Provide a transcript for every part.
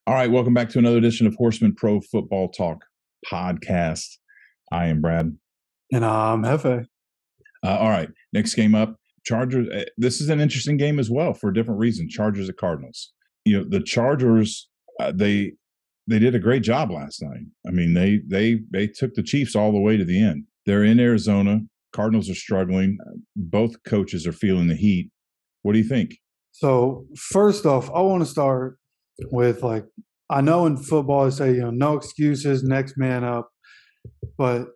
All right, welcome back to another edition of Horseman Pro Football Talk podcast. I am Brad. And I'm Hefe. All right, next game up, Chargers. This is an interesting game as well for a different reason. Chargers at Cardinals. You know, the Chargers, they did a great job last night. I mean, they took the Chiefs all the way to the end. They're in Arizona. Cardinals are struggling. Both coaches are feeling the heat. What do you think? So first off, I want to start with, I know in football they say, no excuses, next man up. But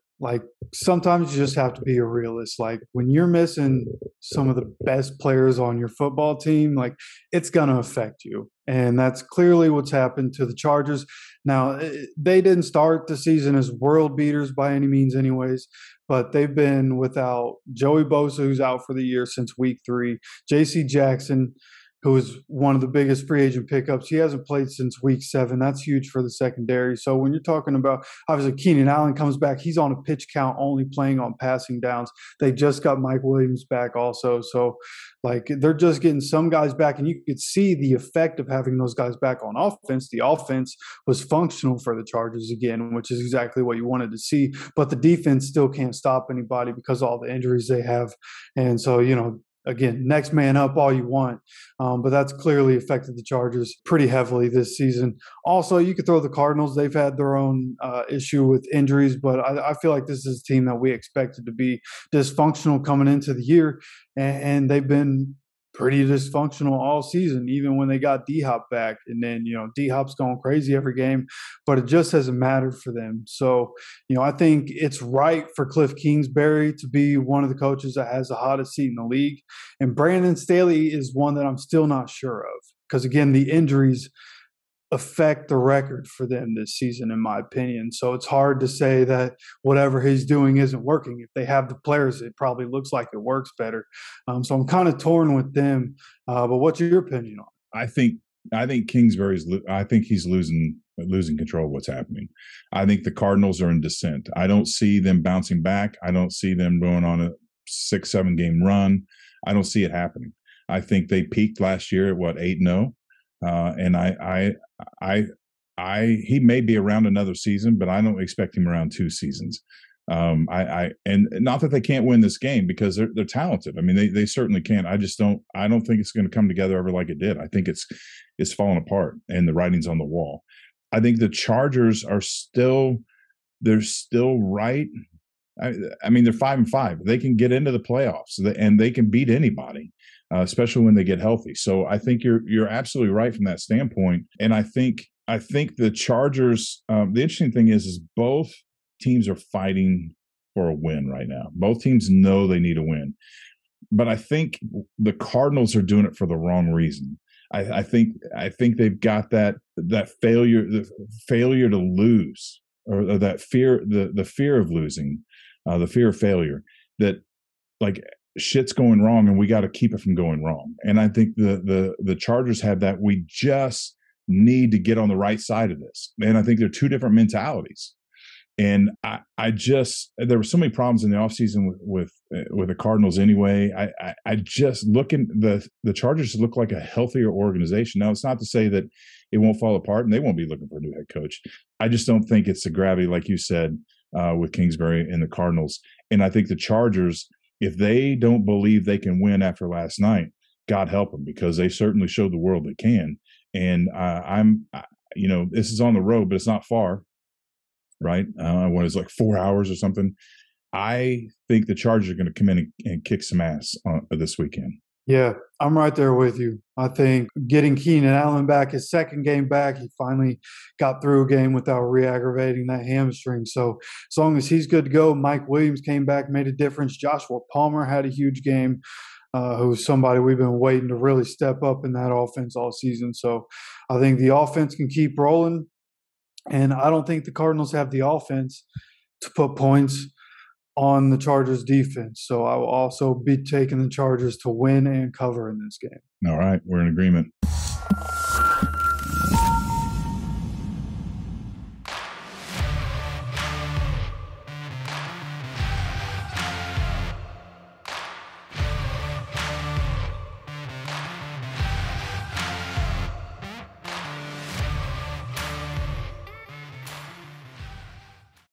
sometimes you just have to be a realist. Like when you're missing some of the best players on your football team, it's going to affect you. And that's clearly what's happened to the Chargers. Now, they didn't start the season as world beaters by any means anyways, but they've been without Joey Bosa, who's out for the year since week 3, J.C. Jackson, who is one of the biggest free agent pickups. He hasn't played since week 7. That's huge for the secondary. So when you're talking about, obviously, Keenan Allen comes back. He's on a pitch count, only playing on passing downs. They just got Mike Williams back also. So, they're just getting some guys back, and you could see the effect of having those guys back on offense. The offense was functional for the Chargers again, which is exactly what you wanted to see. But the defense still can't stop anybody because of all the injuries they have. And so, again, next man up all you want. But that's clearly affected the Chargers pretty heavily this season. Also, you could throw the Cardinals. They've had their own issue with injuries, but I feel like this is a team that we expected to be dysfunctional coming into the year, and they've been pretty dysfunctional all season, even when they got D-Hop back. And then, D-Hop's going crazy every game, but it just hasn't mattered for them. So, I think it's right for Cliff Kingsbury to be one of the coaches that has the hottest seat in the league. And Brandon Staley is one that I'm still not sure of because, again, the injuries affect the record for them this season, in my opinion. So it's hard to say that whatever he's doing isn't working. If they have the players, it probably looks like it works better. So I'm kind of torn with them. But what's your opinion on it? I think Kingsbury's. I think he's losing control of what's happening. I think the Cardinals are in descent. I don't see them bouncing back. I don't see them going on a 6-7 game run. I don't see it happening. I think they peaked last year at 8-0. And he may be around another season, but I don't expect him around 2 seasons. And not that they can't win this game because they're talented. I mean, they certainly can. I don't think it's going to come together ever like it did. I think it's falling apart and the writing's on the wall. I think the Chargers they're still right. I mean, they're 5-5. They can get into the playoffs and they can beat anybody. Especially when they get healthy. So I think you're absolutely right from that standpoint. And I think the Chargers. The interesting thing is both teams are fighting for a win right now. Both teams know they need a win, but I think the Cardinals are doing it for the wrong reason. I think they've got that failure, the failure to lose, or that fear, the fear of losing, the fear of failure. That shit's going wrong and we got to keep it from going wrong. And I think the Chargers have that. We just need to get on the right side of this. And I think they're two different mentalities. And there were so many problems in the offseason with the Cardinals anyway. I just the Chargers look like a healthier organization. Now, it's not to say that it won't fall apart and they won't be looking for a new head coach. I just don't think it's the gravity, like you said, with Kingsbury and the Cardinals. And I think the Chargers, if they don't believe they can win after last night, God help them, because they certainly showed the world they can. And this is on the road, but it's not far, right? What is 4 hours or something? I think the Chargers are going to come in and kick some ass this weekend. Yeah, I'm right there with you. I think getting Keenan Allen back, his second game back, he finally got through a game without re-aggravating that hamstring. So as long as he's good to go, Mike Williams came back, made a difference. Joshua Palmer had a huge game, who's somebody we've been waiting to really step up in that offense all season. So I think the offense can keep rolling, and I don't think the Cardinals have the offense to put points on the Chargers defense. So I will also be taking the Chargers to win and cover in this game. All right. We're in agreement.